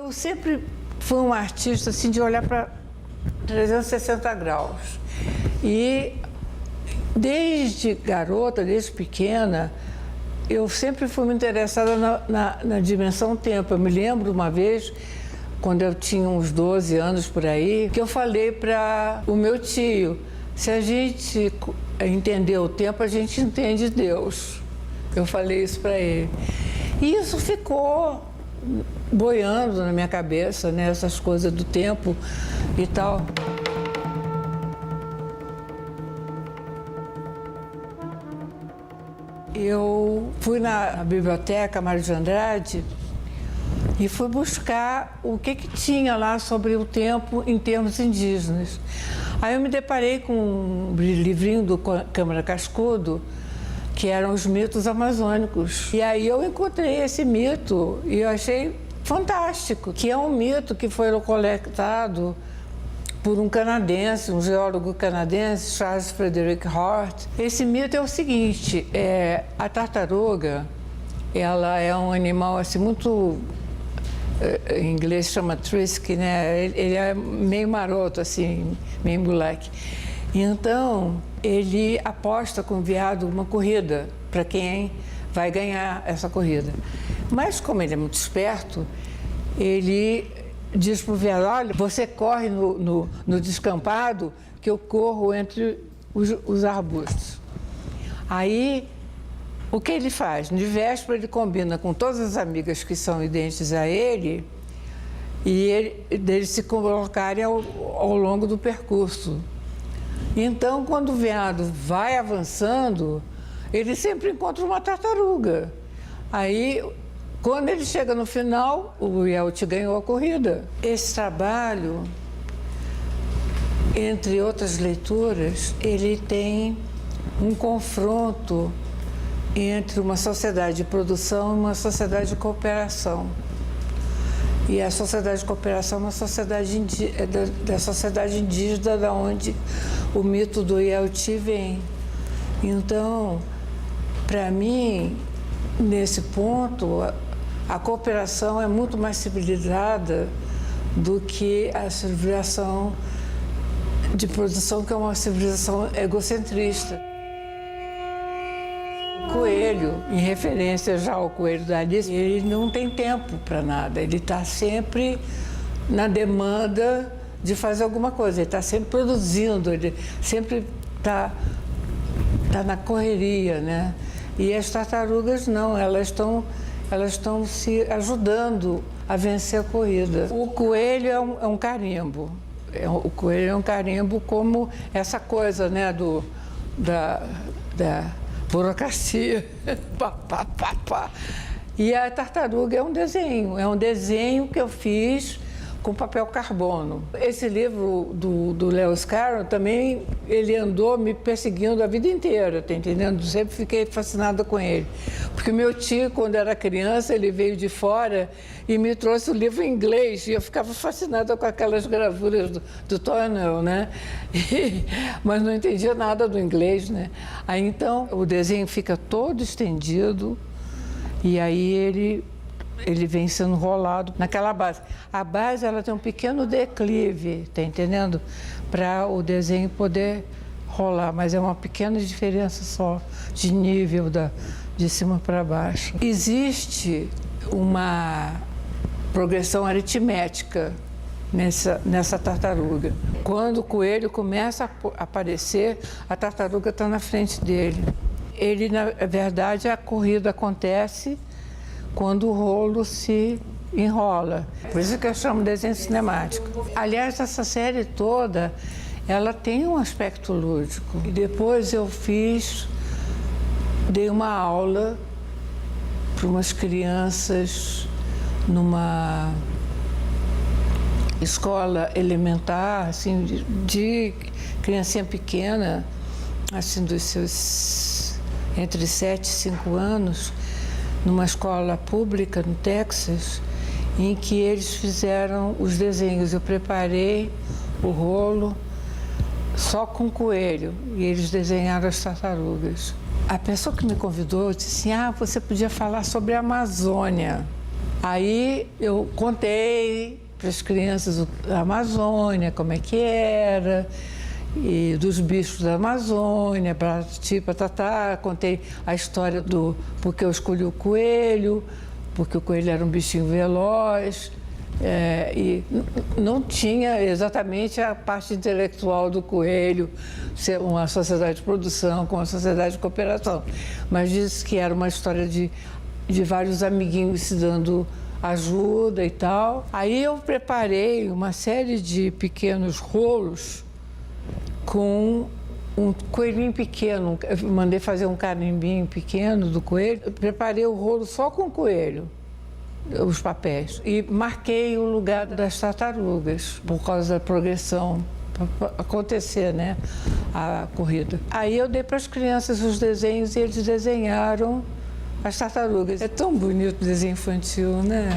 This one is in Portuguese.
Eu sempre fui um artista assim, de olhar para 360 graus. E desde garota, desde pequena, eu sempre fui muito interessada na dimensão tempo. Eu me lembro uma vez, quando eu tinha uns 12 anos por aí, que eu falei para o meu tio, se a gente entender o tempo, a gente entende Deus. Eu falei isso para ele. E isso ficou boiando na minha cabeça, né? Essas coisas do tempo e tal. Eu fui na biblioteca Mário de Andrade e fui buscar o que tinha lá sobre o tempo em termos indígenas. Aí eu me deparei com um livrinho do Câmara Cascudo, que eram os mitos amazônicos. E aí eu encontrei esse mito e eu achei fantástico, que é um mito que foi coletado por um canadense, um geólogo canadense, Charles Frederick Hort. Esse mito é o seguinte, a tartaruga, ela é um animal assim muito, em inglês chama trisky, né? Ele é meio maroto, assim, meio moleque. Então, ele aposta com o veado uma corrida para quem vai ganhar essa corrida. Mas, como ele é muito esperto, ele diz para o veado, olha, você corre no descampado que eu corro entre os arbustos. Aí, o que ele faz? De véspera, ele combina com todas as amigas que são idênticas a ele e deles se colocarem ao longo do percurso. Então, quando o veado vai avançando, ele sempre encontra uma tartaruga. Aí, quando ele chega no final, o Yaut ganhou a corrida. Esse trabalho, entre outras leituras, ele tem um confronto entre uma sociedade de produção e uma sociedade de cooperação. E a sociedade de cooperação é uma sociedade da sociedade indígena, da onde o mito do Yaut vem. Então, para mim, nesse ponto, a cooperação é muito mais civilizada do que a civilização de produção, que é uma civilização egocentrista. O coelho, em referência já ao coelho da Alice, ele não tem tempo para nada, ele está sempre na demanda de fazer alguma coisa, ele está sempre produzindo, ele sempre está na correria, né? E as tartarugas não, elas estão se ajudando a vencer a corrida. O coelho é um carimbo. O coelho é um carimbo como essa coisa, né, da burocracia. E a tartaruga é um desenho que eu fiz com papel carbono. Esse livro do Lewis Carroll também, ele andou me perseguindo a vida inteira, tá entendendo? Sempre fiquei fascinada com ele. Porque meu tio, quando era criança, ele veio de fora e me trouxe o livro em inglês, e eu ficava fascinada com aquelas gravuras do Tornell, né? Mas não entendia nada do inglês, né? Aí então o desenho fica todo estendido e aí ele vem sendo rolado naquela base. A base, ela tem um pequeno declive, tá entendendo? Para o desenho poder rolar, mas é uma pequena diferença só de nível de cima para baixo. Existe uma progressão aritmética nessa tartaruga. Quando o coelho começa a aparecer, a tartaruga está na frente dele. Ele, na verdade, a corrida acontece quando o rolo se enrola. Por isso que eu chamo de desenho cinemático. Aliás, essa série toda, ela tem um aspecto lúdico. E depois eu dei uma aula para umas crianças numa escola elementar, assim, de criancinha pequena, assim, dos seus entre 7 e 5 anos, numa escola pública no Texas, em que eles fizeram os desenhos. Eu preparei o rolo só com coelho e eles desenharam as tartarugas. A pessoa que me convidou disse assim, você podia falar sobre a Amazônia. Aí eu contei para as crianças a Amazônia, como é que era, e dos bichos da Amazônia, Patati, Patatá. Contei a história do porque eu escolhi o coelho, porque o coelho era um bichinho veloz. E não tinha exatamente a parte intelectual do coelho, ser uma sociedade de produção com uma sociedade de cooperação, mas disse que era uma história de vários amiguinhos se dando ajuda e tal. Aí eu preparei uma série de pequenos rolos com um coelhinho pequeno. Eu mandei fazer um carimbinho pequeno do coelho. Eu preparei o rolo só com o coelho, os papéis, e marquei o lugar das tartarugas por causa da progressão, para acontecer, né, a corrida. Aí eu dei para as crianças os desenhos e eles desenharam as tartarugas. É tão bonito o desenho infantil, né?